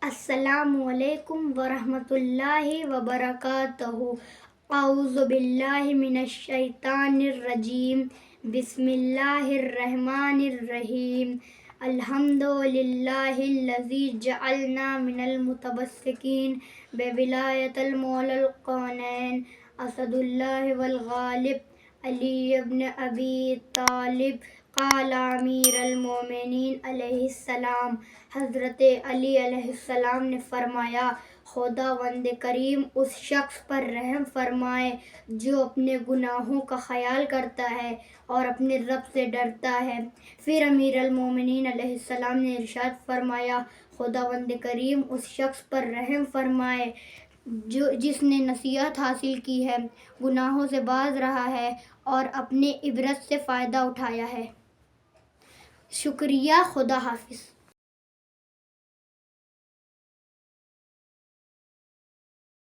السلام علیکم ورحمۃ اللہ وبرکاتہ۔ اعوذ باللہ من الشیطان الرجیم، بسم اللہ الرحمن الرحیم۔ الحمد للہ الذی جعلنا من المتمسکین بولایۃ المولا الکونین اسد اللہ والغالب علی بن ابی طالب۔ قال امیر المومنین علیہ السلام، حضرت علی علیہ السلام نے فرمایا، خداوند کریم اس شخص پر رحم فرمائے جو اپنے گناہوں کا خیال کرتا ہے اور اپنے رب سے ڈرتا ہے۔ پھر امیر المومنین علیہ السلام نے ارشاد فرمایا، خداوند کریم اس شخص پر رحم فرمائے جس نے نصیحت حاصل کی ہے، گناہوں سے باز رہا ہے اور اپنے عبرت سے فائدہ اٹھایا ہے۔ شکریہ، خدا حافظ۔